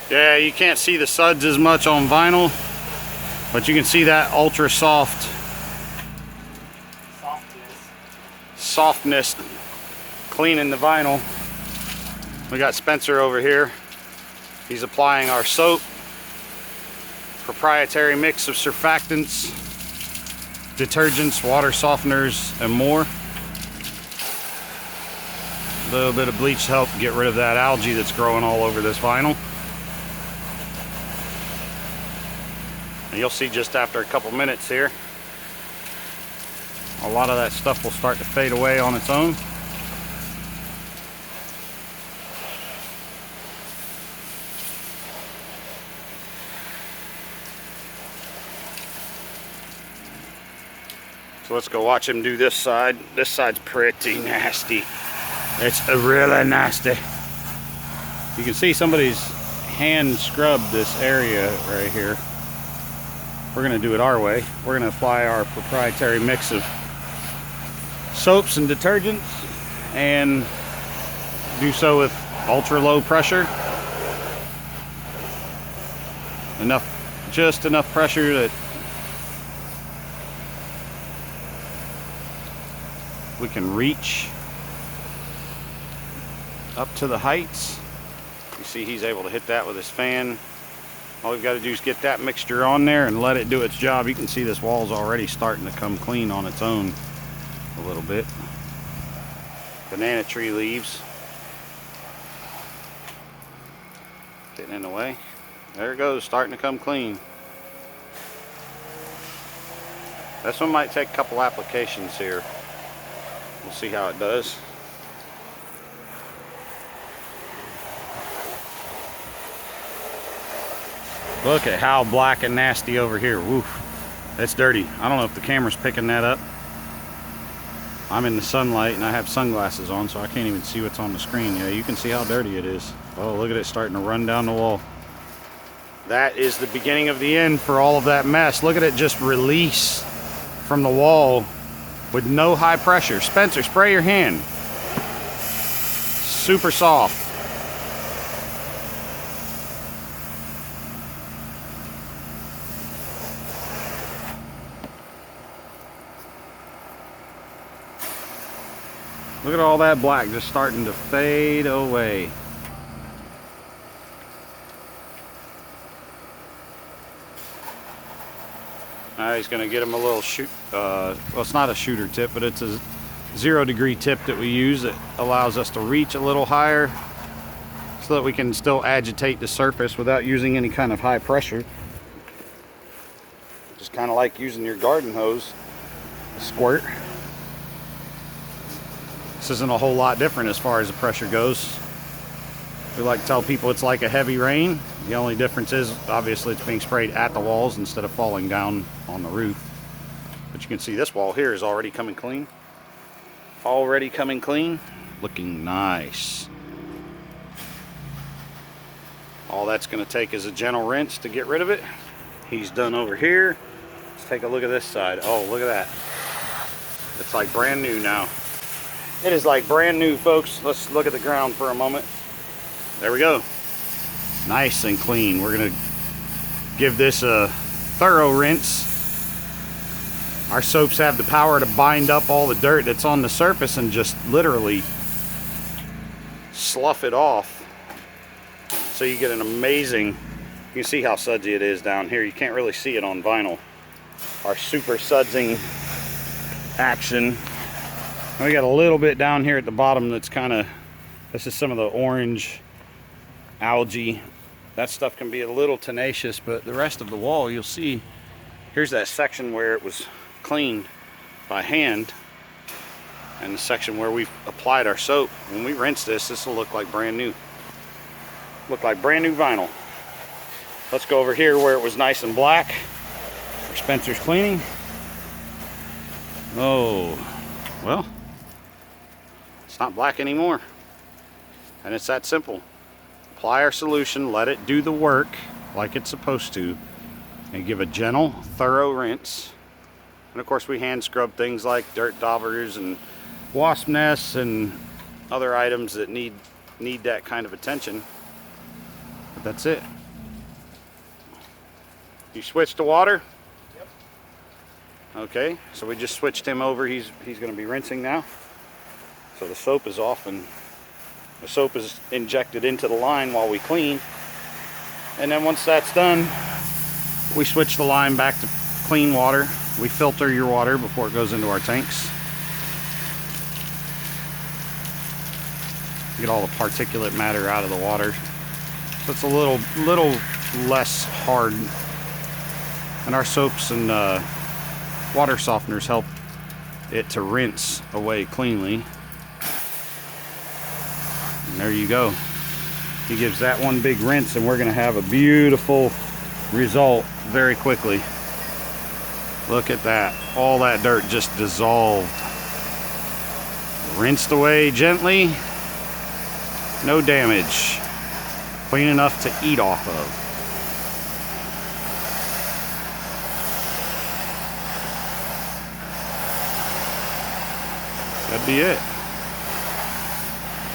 Yeah, you can't see the suds as much on vinyl, but you can see that Ultrasoft softness cleaning the vinyl. We got Spencer over here. He's applying our soap, proprietary mix of surfactants, detergents, water softeners, and more. A little bit of bleach to help get rid of that algae that's growing all over this vinyl. And you'll see just after a couple minutes here, a lot of that stuff will start to fade away on its own. So let's go watch him do this side. This side's pretty nasty. It's really nasty. You can see somebody's hand scrubbed this area right here. We're going to do it our way. We're going to apply our proprietary mix of soaps and detergents and do so with ultra low pressure. Just enough pressure that we can reach up to the heights. You see he's able to hit that with his fan. All we've got to do is get that mixture on there and let it do its job. You can see this wall's already starting to come clean on its own a little bit. Banana tree leaves getting in the way. There it goes, starting to come clean. This one might take a couple applications here. We'll see how it does. Look at how black and nasty over here. Woof. That's dirty. I don't know if the camera's picking that up. I'm in the sunlight and I have sunglasses on, so I can't even see what's on the screen. Yeah, you can see how dirty it is. Oh, look at it starting to run down the wall. That is the beginning of the end for all of that mess. Look at it just release from the wall with no high pressure. Spencer, spray your hand. Super soft. Look at all that black just starting to fade away. Now he's going to get him a little shoot. Well, it's not a shooter tip, but it's a 0-degree tip that we use that allows us to reach a little higher so that we can still agitate the surface without using any kind of high pressure. Just kind of like using your garden hose. Squirt. This isn't a whole lot different as far as the pressure goes. We like to tell people it's like a heavy rain. The only difference is obviously it's being sprayed at the walls instead of falling down on the roof. But you can see this wall here is already coming clean. Already coming clean. Looking nice. All that's going to take is a gentle rinse to get rid of it. He's done over here. Let's take a look at this side. Oh, look at that. It's like brand new now. It is like brand new, folks. Let's look at the ground for a moment. There we go. Nice and clean. We're going to give this a thorough rinse. Our soaps have the power to bind up all the dirt that's on the surface and just literally slough it off. So you get an amazing, you can see how sudsy it is down here. You can't really see it on vinyl. Our super sudsing action. And we got a little bit down here at the bottom that's kind of, this is some of the orange algae. That stuff can be a little tenacious, but the rest of the wall, you'll see, here's that section where it was cleaned by hand, and the section where we've applied our soap. When we rinse this, this will look like brand new. Look like brand new vinyl. Let's go over here where it was nice and black, where Spencer's cleaning. Oh, well, it's not black anymore. And it's that simple. Apply our solution, let it do the work like it's supposed to, and give a gentle, thorough rinse. And of course we hand scrub things like dirt daubers and wasp nests and other items that need that kind of attention. But that's it. You switched to water? Yep. Okay, so we just switched him over. He's going to be rinsing now. So the soap is off and the soap is injected into the line while we clean. And then once that's done, we switch the line back to clean water. We filter your water before it goes into our tanks. Get all the particulate matter out of the water. So it's a little less hard. And our soaps and water softeners help it to rinse away cleanly. And there you go. He gives that one big rinse and we're going to have a beautiful result very quickly. Look at that. All that dirt just dissolved. Rinsed away gently. No damage. Clean enough to eat off of. That'd be it.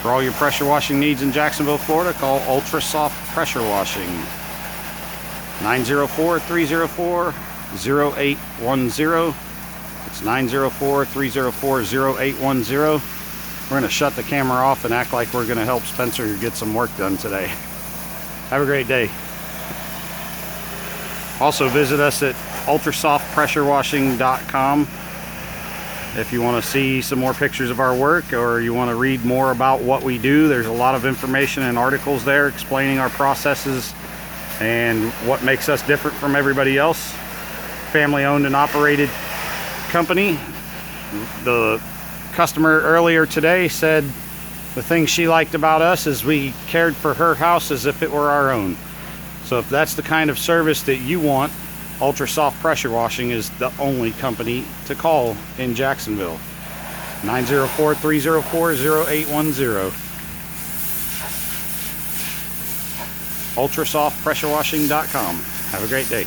For all your pressure washing needs in Jacksonville, Florida, call Ultrasoft Pressure Washing. 904-304-0810. It's 904-304-0810. We're going to shut the camera off and act like we're going to help Spencer get some work done today. Have a great day. Also visit us at ultrasoftpressurewashing.com if you want to see some more pictures of our work or you want to read more about what we do. There's a lot of information and articles there explaining our processes and what makes us different from everybody else. Family owned and operated company. The customer earlier today said the thing she liked about us is we cared for her house as if it were our own. So if that's the kind of service that you want, Ultrasoft Pressure Washing is the only company to call in Jacksonville. 904-304-0810. ultrasoftpressurewashing.com. Have a great day.